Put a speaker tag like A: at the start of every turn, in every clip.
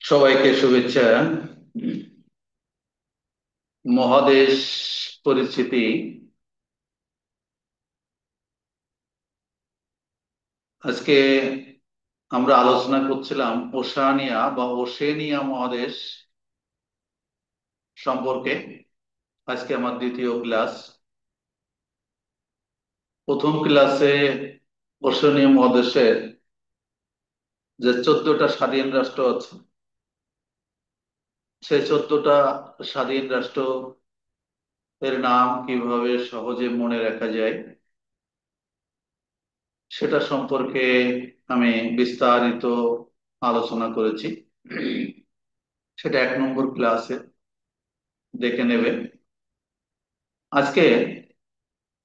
A: সবাইকে শুভেচ্ছা। মহাদেশ পরিচিতি। আজকে আমরা আলোচনা করছিলাম ওশানিয়া বা ওশেনিয়া মহাদেশ সম্পর্কে। আজকে আমার দ্বিতীয় ক্লাস। প্রথম ক্লাসে ওশেনিয়া মহাদেশের যে 14টা স্বাধীন রাষ্ট্র আছে, সেই 14টা স্বাধীন রাষ্ট্র এর নাম কিভাবে সহজে মনে রাখা যায় সেটা সম্পর্কে আমি বিস্তারিত আলোচনা করেছি। সেটা 1 নম্বর ক্লাসে দেখে নেবেন। আজকে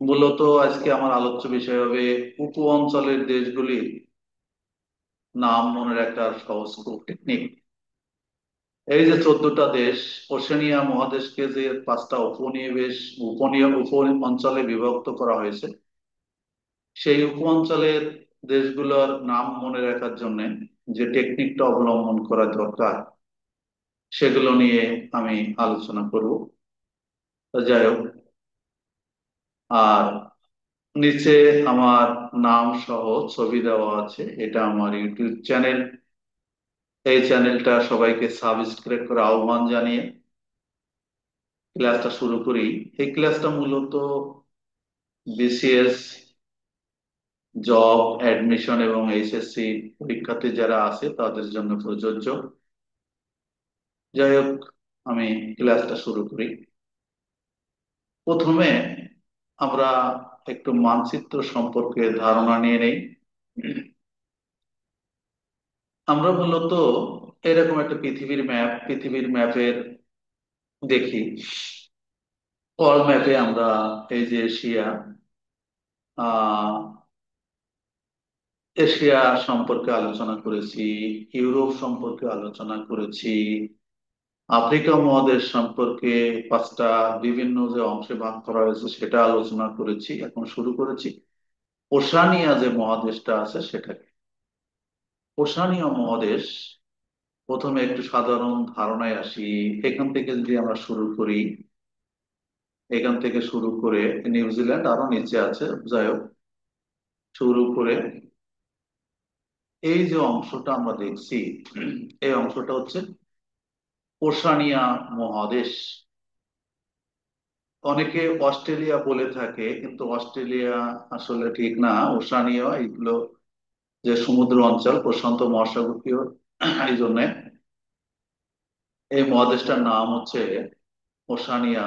A: মূলত আজকে আমার আলোচ্য বিষয় হবে উপ অঞ্চলের দেশগুলির নাম মনে রাখার সহজ টেকনিক। এই যে 14টা দেশ, ওশেনিয়া মহাদেশকে যে 5টা উপনিবেশ উপ অঞ্চলে বিভক্ত করা হয়েছে, সেই উপ অঞ্চলের দেশগুলোর নাম মনে রাখার জন্য যে টেকনিকটা অবলম্বন করা দরকার সেগুলো নিয়ে আমি আলোচনা করব। তো যাই হোক, আর নিচে আমার নাম সহ ছবি দেওয়া আছে, এটা আমার ইউটিউব চ্যানেল। এই চ্যানেলটা সবাইকে সাবস্ক্রাইব করে আহ্বান জানিয়ে ক্লাসটা শুরু করি। এই ক্লাসটা মূলত বিসিএস, জব, অ্যাডমিশন এবং এইচএসসি পরীক্ষার্থী যারা আছে তাদের জন্য প্রযোজ্য। যাই হোক, আমি ক্লাসটা শুরু করি। প্রথমে আমরা একটু মানচিত্র সম্পর্কে ধারণা নিয়ে নেই। আমরা মূলত এরকম একটা পৃথিবীর ম্যাপের দেখি। ওয়ার্ল্ড ম্যাপে আমরা এই যে আহ এশিয়া সম্পর্কে আলোচনা করেছি, ইউরোপ সম্পর্কে আলোচনা করেছি, আফ্রিকা মহাদেশ সম্পর্কে 5টা বিভিন্ন যে অংশে ভাগ করা হয়েছে সেটা আলোচনা করেছি। এখন শুরু করেছি ওশানিয়া যে মহাদেশটা আছে সেটাকে। ওশানিয়া মহাদেশ, প্রথমে একটু সাধারণ ধারণায় আসি। এখান থেকে যদি আমরা শুরু করি, এখান থেকে শুরু করে নিউজিল্যান্ড আরো নিচে আছে, যাই হোক, শুরু করে এই যে অংশটা আমরা দেখছি, এই অংশটা হচ্ছে ওশানিয়া মহাদেশ। অনেকে অস্ট্রেলিয়া বলে থাকে, কিন্তু অস্ট্রেলিয়া আসলে ঠিক না। ওশানিয়া এগুলো যে সমুদ্র অঞ্চল, প্রশান্ত মহাসাগরীয়, এই জন্য এই মহাদেশটার নাম হচ্ছে ওশানিয়া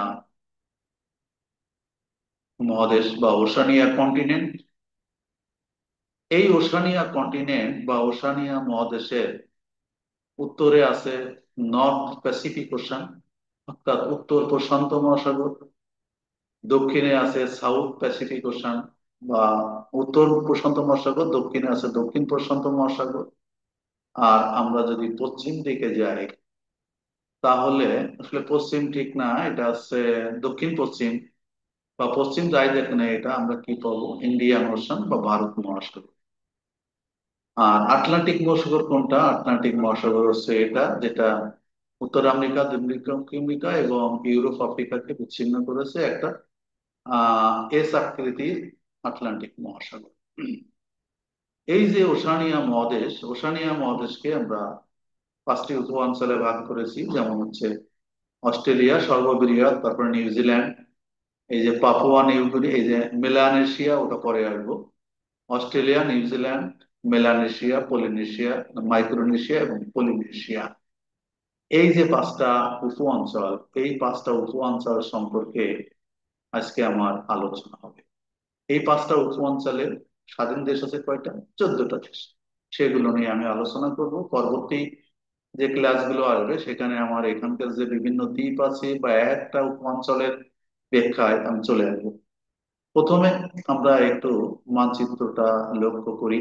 A: মহাদেশ বা ওশানিয়া কন্টিনেন্ট। এই ওশানিয়া কন্টিনেন্ট বা ওশানিয়া মহাদেশের উত্তরে আছে নর্থ প্যাসিফিক ওশান, অর্থাৎ উত্তর প্রশান্ত মহাসাগর। দক্ষিণে আছে সাউথ প্যাসিফিক ওশান বা উত্তর প্রশান্ত মহাসাগর, দক্ষিণে আছে দক্ষিণ প্রশান্ত মহাসাগর। আর আমরা যদি পশ্চিম দিকে যাই, তাহলে আসলে পশ্চিম ঠিক না, এটা হচ্ছে দক্ষিণ পশ্চিম বা পশ্চিম যাই যেখানে, এটা আমরা কি পাবো, ইন্ডিয়ান ওশান বা ভারত মহাসাগর। আর আটলান্টিক মহাসাগর কোনটা? আটলান্টিক মহাসাগর হচ্ছে এটা, যেটা উত্তর আমেরিকা, দক্ষিণ আমেরিকা এবং ইউরোপ আফ্রিকাকে বিচ্ছিন্ন করেছে একটা এস আকৃতির আটলান্টিক মহাসাগর। এই যে ওশানিয়া মহাদেশ, ওশানিয়া মহাদেশকে আমরা 5টি উপ অঞ্চলে ভাগ করেছি, যেমন হচ্ছে অস্ট্রেলিয়া সর্ববৃহৎ, তারপরে নিউজিল্যান্ড, এই যে পাপুয়া নিউগিনি, এই যে মেলানেশিয়া, ওটা পরে আসবো। Australia, New Zealand, Melanesia, Polynesia, Micronesia এবং পলিনেশিয়া, এই যে 5টা উপ অঞ্চল, এই 5টা উপ অঞ্চল সম্পর্কে আজকে আমার আলোচনা হবে। এই 5টা উপ অঞ্চলের স্বাধীন দেশ আছে কয়টা? 14টা দেশ। সেগুলো নিয়ে আমি আলোচনা করব। পরবর্তী যে ক্লাসগুলো আসবে সেখানে আমার এখানকার যে বিভিন্ন দ্বীপ আছে বা একটা উপ অঞ্চলের ব্যাখ্যায় আমি চলে আসবো। প্রথমে আমরা একটু মানচিত্রটা লক্ষ্য করি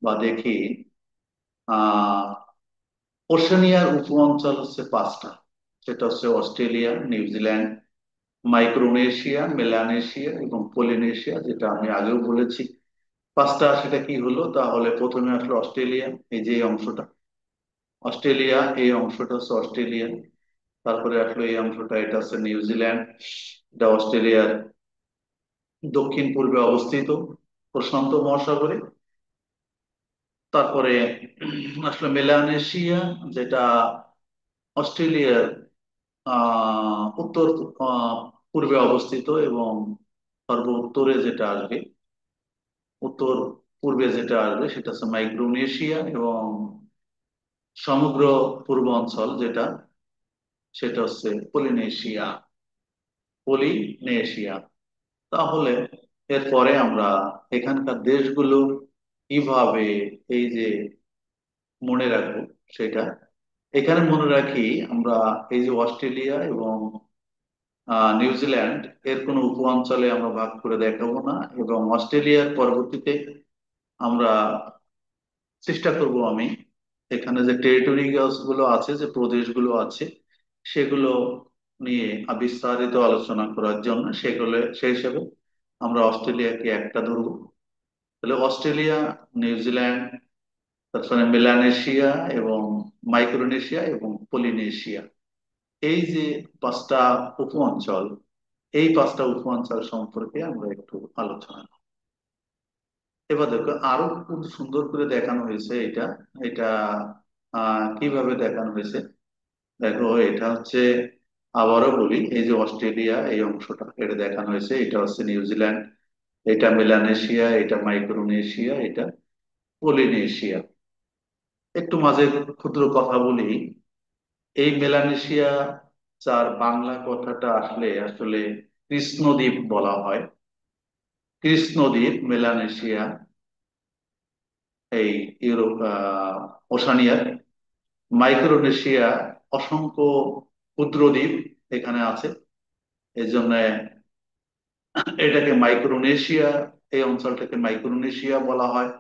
A: বা দেখি। আহ ওশেনিয়ার উপ অঞ্চল হচ্ছে 5টা। সেটা হচ্ছে অস্ট্রেলিয়া, নিউজিল্যান্ড, মাইক্রোনেশিয়া, মেলানেশিয়া এবং পলিনেশিয়া, যেটা আমি আগেও বলেছি 5টা। সেটা কি হলো? তাহলে প্রথমে আসলো অস্ট্রেলিয়া, এই যে এই অংশটা। অস্ট্রেলিয়া, এই অংশটা হচ্ছে অস্ট্রেলিয়া। তারপরে আসলে এই অংশটা, এটা হচ্ছে নিউজিল্যান্ড। এটা অস্ট্রেলিয়ার দক্ষিণ পূর্বে অবস্থিত প্রশান্ত মহাসাগরে। তারপরে আসলে মেলানেশিয়া, যেটা অস্ট্রেলিয়ার উত্তর আহ, পূর্বে অবস্থিত, এবং সর্ব উত্তরে যেটা আসবে, উত্তর পূর্বে যেটা আসবে সেটা হচ্ছে মাইক্রোনেশিয়া, এবং সমগ্র পূর্ব অঞ্চল যেটা, সেটা হচ্ছে পলিনেশিয়া। পলিনেশিয়া। তাহলে এরপরে আমরা এখানকার দেশগুলো কিভাবে এই যে মনে রাখবো সেটা, এখানে মনে রাখি আমরা। এই যে অস্ট্রেলিয়া এবং নিউজিল্যান্ড, এর কোনো উপ অঞ্চলে আমরা ভাগ করে দেখাবো না, এবং অস্ট্রেলিয়ার পরবর্তীতে আমরা চেষ্টা করব আমি এখানে যে টেরিটরি গুলো আছে, যে প্রদেশগুলো আছে, সেগুলো নিয়ে বিস্তারিত আলোচনা করার জন্য, সেগুলো সেই হিসেবে আমরা অস্ট্রেলিয়াকে একটা ধরবো। তাহলে অস্ট্রেলিয়া, নিউজিল্যান্ড, তারপরে মেলানেশিয়া এবং মাইক্রোনেশিয়া এবং পলিনেশিয়া, এই যে পাঁচটা উপ অঞ্চল, এই পাঁচটা উপ অঞ্চল সম্পর্কে আমরা একটু আলোচনা করব। এবার দেখো, আরো খুব সুন্দর করে দেখানো হয়েছে এটা। এটা কিভাবে দেখানো হয়েছে দেখো, এটা হচ্ছে, আবারও বলি, এই যে অস্ট্রেলিয়া, এই অংশটা এটা দেখানো হয়েছে, এটা হচ্ছে নিউজিল্যান্ড, এটা মেলানেশিয়া, এটা মাইক্রোনেশিয়া, এটা পলিনেশিয়া। একটু মাঝে ক্ষুদ্র কথা বলি। এই মেলানেশিয়া, যার বাংলা কথাটা আসলে আসলে কৃষ্ণদ্বীপ বলা হয়। কৃষ্ণদ্বীপ, মেলানেশিয়া, এই ইউরোপ, ওশানিয়ার। মাইক্রোনেশিয়া, অসংখ্য ক্ষুদ্র দ্বীপ এখানে আছে, এই জন্য এটাকে মাইক্রোনেশিয়া, এই অঞ্চলটাকে মাইক্রোনেশিয়া বলা হয়।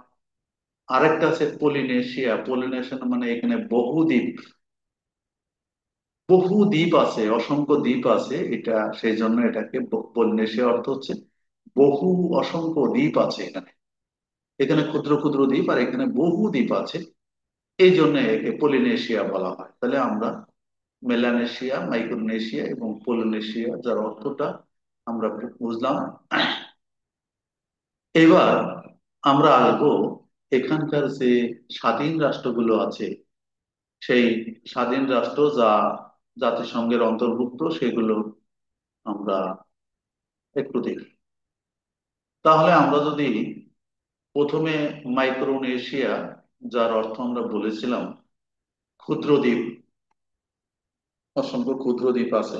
A: আরেকটা আছে পলিনেশিয়া। পলিনেশিয়া মানে এখানে বহুদ্বীপ, বহু দ্বীপ আছে, অসংখ্য দ্বীপ আছে, এটা সেই জন্য এটাকে পলিনেশিয়া অর্থ হচ্ছে বহু, অসংখ্য দ্বীপ আছে এখানে। এখানে ক্ষুদ্র ক্ষুদ্র দ্বীপ, আর এখানে বহু দ্বীপ আছে, এই জন্য একে পলিনেশিয়া বলা হয়। তাহলে আমরা মেলানেশিয়া, মাইক্রোনেশিয়া এবং পলিনেশিয়া, যার অর্থটা আমরা বুঝলাম। এবার আমরা আসবো এখানকার যে স্বাধীন রাষ্ট্রগুলো আছে, সেই স্বাধীন রাষ্ট্র যা জাতিসংঘের অন্তর্ভুক্ত, সেগুলো আমরা একটু দেখি। তাহলে আমরা যদি প্রথমে মাইক্রোনেশিয়া, যার অর্থ আমরা বলেছিলাম ক্ষুদ্র দ্বীপ, অসংখ্য ক্ষুদ্র দ্বীপ আছে,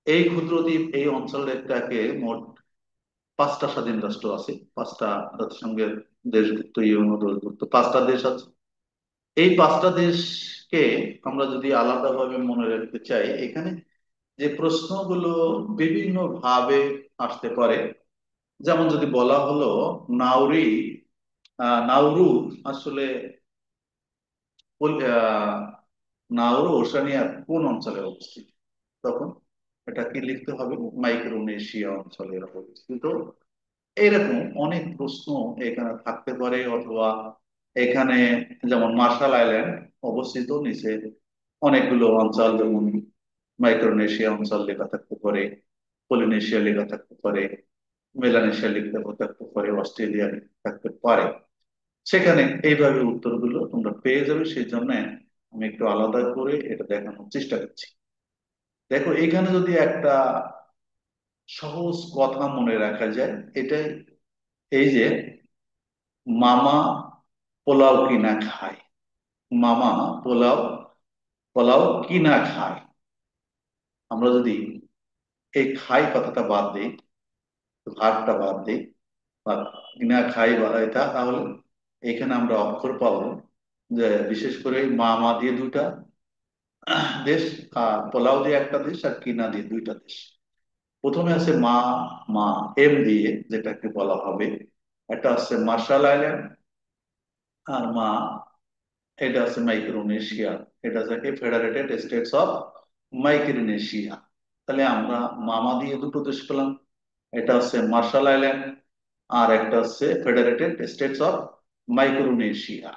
A: এই ক্ষুদ্র দ্বীপ, এই অঞ্চলটাকে মোট পাঁচটা স্বাধীন রাষ্ট্র আছে, পাঁচটা জাতিসংঘের দেশভুক্ত, ইউএনও দেশভুক্ত পাঁচটা দেশ আছে। এই পাঁচটা দেশকে আমরা যদি আলাদাভাবে মনে রাখতে চাই, এখানে যে প্রশ্নগুলো বিভিন্ন ভাবে আসতে পারে, যেমন যদি বলা হলো নাউরি, নাউরু আসলে নাউরু ওশানিয়ার কোন অঞ্চলে অবস্থিত, তখন এটা কি লিখতে হবে? মাইক্রোনেশিয়া অঞ্চলে অবস্থিত। এইরকম অনেক প্রশ্ন এখানে থাকতে পারে, অথবা এখানে যেমন মার্শাল আইল্যান্ড অবস্থিত, নিচে অনেকগুলো অঞ্চল, যেমন মাইক্রোনেশিয়া অঞ্চল লেখা থাকতে পারে, পলিনেশিয়া লেখা থাকতে পারে, মেলানেশিয়া লেখা থাকতে পারে, অস্ট্রেলিয়া লেখা থাকতে পারে। সেখানে এইভাবে উত্তরগুলো তোমরা পেয়ে যাবে, সেই জন্য আমি একটু আলাদা করে এটা দেখানোর চেষ্টা করছি। দেখো, এখানে যদি একটা সহজ কথা মনে রাখা যায়, এটাই, এই যে মামা পোলাও কিনা খায়, মামা পোলাও, পোলাও কিনা খায়। আমরা যদি এই খাই কথাটা বাদ দিই, ভাগটা বাদ দিই, বা কিনা খাই বা এটা, তাহলে এখানে আমরা অক্ষর পাবো, যে বিশেষ করে মামা দিয়ে দুইটা দেশ, পোলাও দিয়ে একটা দেশ, আর কিনা দিয়ে দুইটা দেশ। প্রথমে আছে মা, মা এম দিয়ে, যেটাকে বলা হবে, একটা আছে মার্শাল আইল্যান্ড, আর মা, এটা আছে মাইক্রোনেশিয়া, এটা থেকে ফেডারেটেড স্টেটস অফ মাইক্রোনেশিয়া। তাহলে আমরা মামা দিয়ে দুটো দেশ পেলাম, এটা হচ্ছে মার্শাল আইল্যান্ড, আর একটা হচ্ছে ফেডারেটেড স্টেটস অফ মাইক্রোনেশিয়া।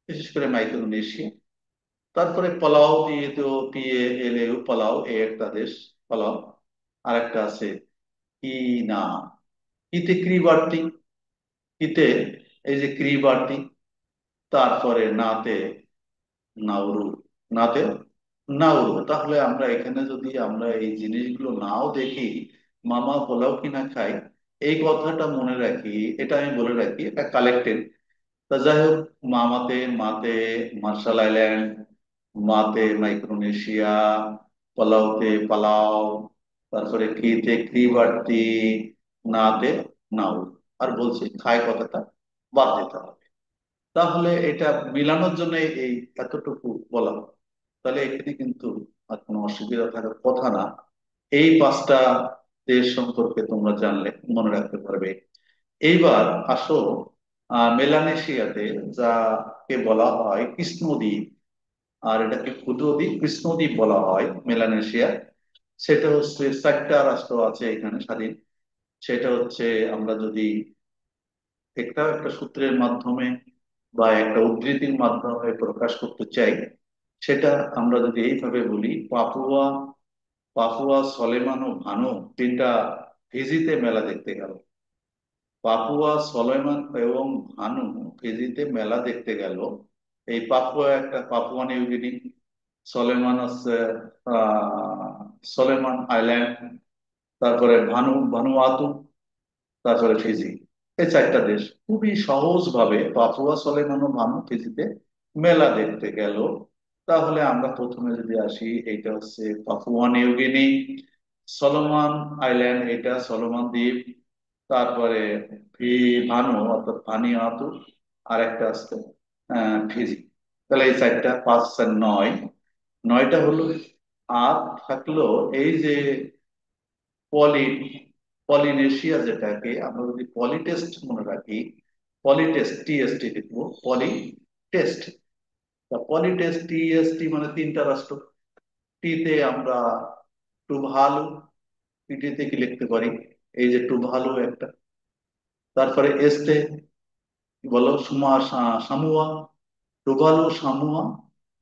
A: বিশেষ করে মাইক্রোনেশিয়া, তারপরে পালাও দিয়ে তো PALAU, পালাও এই একটা দেশ, পালাও। আর একটা আছে কি না, কিতে ক্রিবার্তি, কিতে এই যে ক্রিবার্তি, তারপরে নাতে নাউরু, নাতে নাউরু। তাহলে আমরা এখানে যদি আমরা এই জিনিসগুলো নাও দেখি, মামা পোলাও কিনা খাই, এই কথাটা মনে রাখি। এটা আমি বলে রাখি, এটা কালেক্টেড। তা যাই হোক, মামাতে মাতে মার্শাল আইল্যান্ড, মাতে মাইক্রোনেশিয়া, পালাওতে পালাও, তারপরে কিতে ক্রিবার্তি, নাতে নাউরু। আর বলছি খায় কথাটা বাদ দিতে হবে। তাহলে এটা মিলানোর জন্য এই এতটুকু বলা। তাহলে এখানে কিন্তু আর কোনো অসুবিধা থাকার কথা না। এই পাঁচটা দেশ সম্পর্কে তোমরা জানলে মনে রাখতে পারবে। এইবার আসো মেলানেশিয়াতে, যাকে বলা হয় কৃষ্ণদ্বীপ, আর এটাকে ক্ষুদ্র দ্বীপ কৃষ্ণদ্বীপ বলা হয় মেলানেশিয়া। সেটা হচ্ছে চারটা রাষ্ট্র আছে এখানে স্বাধীন। সেটা হচ্ছে, আমরা যদি একটা একটা সূত্রের মাধ্যমে বা একটা উদ্ধৃতির মাধ্যমে প্রকাশ করতে চাই, সেটা আমরা যদি এইভাবে বলি, পাপুয়া, সলেমান ও ভানু তিনটা ফিজিতে মেলা দেখতে গেল। পাপুয়া, সলেমান এবং ভানু ফিজিতে মেলা দেখতে গেল। এই পাপুয়া একটা পাপুয়া নিউগিনি, সলেমান হচ্ছে আহ সলেমান আইল্যান্ড, তারপরে ভানুয়াতু, তারপরে ফিজি। এই চারটা দেশ খুবই সহজ ভাবে পাপুয়া, সলেমান ও ভানু ফিজিতে মেলা দেখতে গেল। তাহলে আমরা প্রথমে যদি আসি, এইটা হচ্ছে পাপুয়া নিউগিনি, সলোমন আইল্যান্ড, এটা সলোমন দ্বীপ। তারপরে ভানু অর্থাৎ ভানিয়াতু, আর একটা আছে ফিজি। তাহলে এই চারটা, পাঁচ আর নয়, নয়টা হলো। আর থাকলো এই যে পলি পলিনেশিয়া, যেটাকে আমরা যদি পলিটেস্ট মনে রাখি, পলিটেস্ট TST লিখবো, পলিটেস্ট। পলিটেস্ট TST মানে তিনটা রাষ্ট্র। টিতে আমরা টুভালু, টিতে কি লিখতে পারি, এই যে টুভালু একটা। তারপরে এসতে কি বলো, সামুয়া, টুভালু, সামুয়া,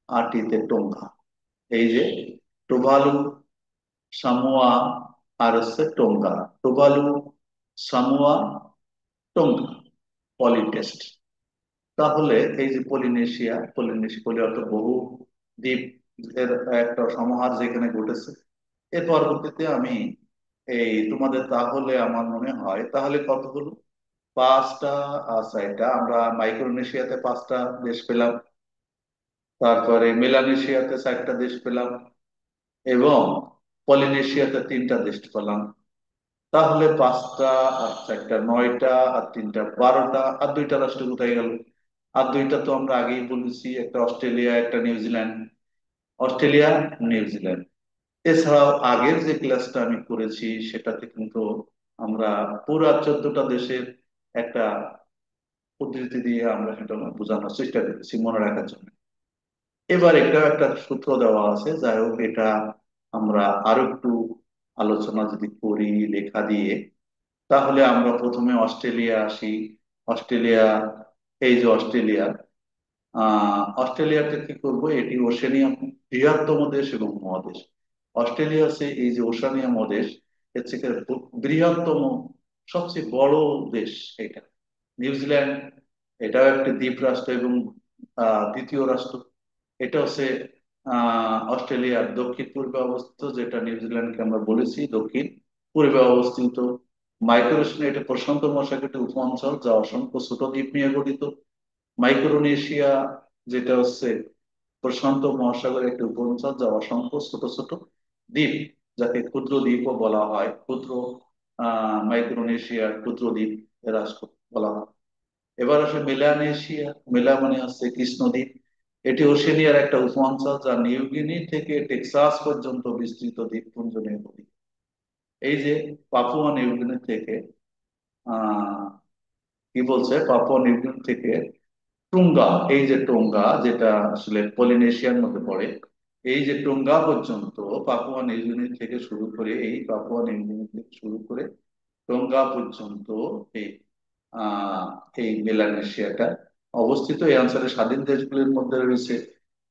A: আর টিতে টোঙ্গা। এই যে টুভালু, সামোয়া, আর হচ্ছে টোঙ্গা। টুভালু, সামোয়া, টোঙ্গা, পলিটেস্ট। তাহলে এই যে পলিনেশিয়া, পলি অর্থ বহু দ্বীপ, এর একটা সমাহার যেখানে ঘটেছে। এর পরবর্তীতে আমি এই তোমাদের, তাহলে আমার মনে হয় তাহলে কত হলো, পাঁচটা। আচ্ছা, এটা আমরা মাইক্রোনেশিয়াতে পাঁচটা দেশ পেলাম, তারপরে মেলানেশিয়াতে চারটা দেশ পেলাম, এবং পলিনেশিয়াতে তিনটা দেশ পেলাম। তাহলে পাঁচটা আর চারটা নয়টা, আর তিনটা 12টা, আর দুইটা রাষ্ট্র কোথায় গেল? আর দুইটা তো আমরা আগেই বলেছি, একটা অস্ট্রেলিয়া, একটা নিউজিল্যান্ড। Australia, New Zealand. এছাড়াও আগের যে ক্লাসটা আমি করেছি সেটাতে কিন্তু আমরা পুরা 14টা দেশের একটা উদ্ধৃতি দিয়ে আমরা সেটা বোঝানোর চেষ্টা করেছি মনে রাখার জন্য। এবার এটা একটা সূত্র দেওয়া আছে, যাই হোক এটা আমরা আরো একটু আলোচনা যদি করি লেখা দিয়ে, তাহলে আমরা প্রথমে অস্ট্রেলিয়া আসি। অস্ট্রেলিয়া, এই যে অস্ট্রেলিয়া, অস্ট্রেলিয়াতে কি করব, এটি ওশেনিয়া বৃহত্তম দেশ এবং মহাদেশ। অস্ট্রেলিয়া হচ্ছে এই যে ওশানিয়া মহাদেশ, এর থেকে বৃহত্তম, সবচেয়ে বড় দেশ এটা। নিউজিল্যান্ড, এটাও একটা দ্বীপ রাষ্ট্র এবং দ্বিতীয় রাষ্ট্র। এটা হচ্ছে অস্ট্রেলিয়ার দক্ষিণ পূর্বে অবস্থিত, যেটা নিউজিল্যান্ডকে আমরা বলেছি দক্ষিণ পূর্বে অবস্থিত। মাইক্রোনেশিয়া, এটা প্রশান্ত মহাসাগরের উপ অঞ্চল, যা অসংখ্য ছোট দ্বীপ নিয়ে গঠিত। মাইক্রোনেশিয়া, যেটা হচ্ছে প্রশান্ত মহাসাগরের একটি উপ অঞ্চল, যা অসংখ্য ছোট ছোট দ্বীপ, যাকে ক্ষুদ্র দ্বীপও বলা হয়, ক্ষুদ্র মাইক্রোনেশিয়ার ক্ষুদ্র দ্বীপ রাষ্ট্র বলা হয়। এবার আসে মেলানেশিয়া। মেলা মানে হচ্ছে কৃষ্ণদ্বীপ। এটি ওশেনিয়ার একটা উপঅঞ্চল, যা নিউগিনি থেকে টেক্সাস পর্যন্ত বিস্তৃত দ্বীপপুঞ্জ নিয়ে গঠিত। এই যে পাপুয়া নিউগিনি থেকে আহ কি বলছে, পাপুয়া নিউগিনি থেকে টুঙ্গা, এই যে টোঙ্গা, যেটা আসলে পলিনেশিয়ার মধ্যে পড়ে, এই যে টোঙ্গা পর্যন্ত, পাপুয়া নিউগিনি থেকে শুরু করে, এই পাপুয়া নিউগিনি থেকে শুরু করে টোঙ্গা পর্যন্ত এই আহ এই মেলানেশিয়াটা অবস্থিত। এই অঞ্চলের স্বাধীন দেশগুলির মধ্যে রয়েছে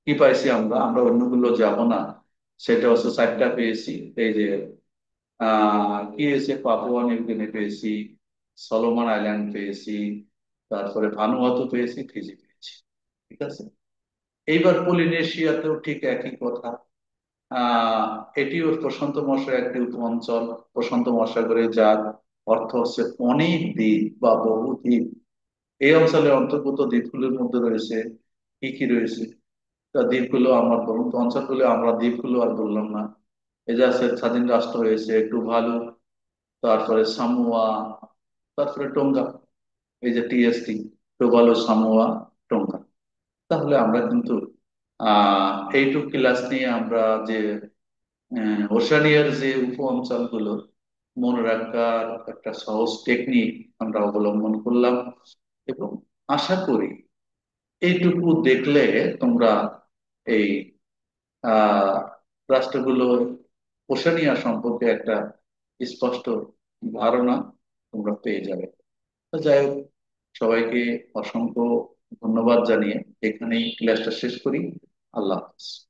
A: কি পাইছি আমরা, আমরা অন্যগুলো যাব না। সেটা হচ্ছে চারটা পেয়েছি। এই যে কি হয়েছে, পাপুয়া নিউগিনি পেয়েছি, সলোমন আইল্যান্ড পেয়েছি, তারপরে ভানুয়াতু পেয়েছি, ফিজি পেয়েছি। ঠিক আছে। এইবার পলিনেশিয়াতেও ঠিক একই কথা। আহ এটিও প্রশান্ত মহাসাগরের একটি উপ অঞ্চল। প্রশান্ত মহাসাগরে, যার অর্থ হচ্ছে অনেক দ্বীপ বা বহু দ্বীপ। এই অঞ্চলের অন্তর্ভুক্ত দ্বীপগুলোর মধ্যে রয়েছে কি কি রয়েছে, তা দ্বীপগুলো আমার বলুন তো, অঞ্চলগুলো আমরা দ্বীপগুলো আর বললাম না। এই যে আছে, স্বাধীন রাষ্ট্র হয়েছে টুভালু, তারপরে সামোয়া, তারপরে টোঙ্গা। এই যে টিএসটি, টুভালু, সামোয়া, টোঙ্গা। তাহলে আমরা কিন্তু এইটুক ক্লাস নিয়ে আমরা যে ওশানিয়ার যে উপ অঞ্চলগুলো মনে রাখার একটা সহজ টেকনিক আমরা অবলম্বন করলাম। এবং আশা করি এইটুকু দেখলে তোমরা এই আহ রাষ্ট্রগুলো, ওশেনিয়া সম্পর্কে একটা স্পষ্ট ধারণা তোমরা পেয়ে যাবে। তো যাই হোক, সবাইকে অসংখ্য ধন্যবাদ জানিয়ে এখানেই ক্লাসটা শেষ করি। আল্লাহ হাফেজ।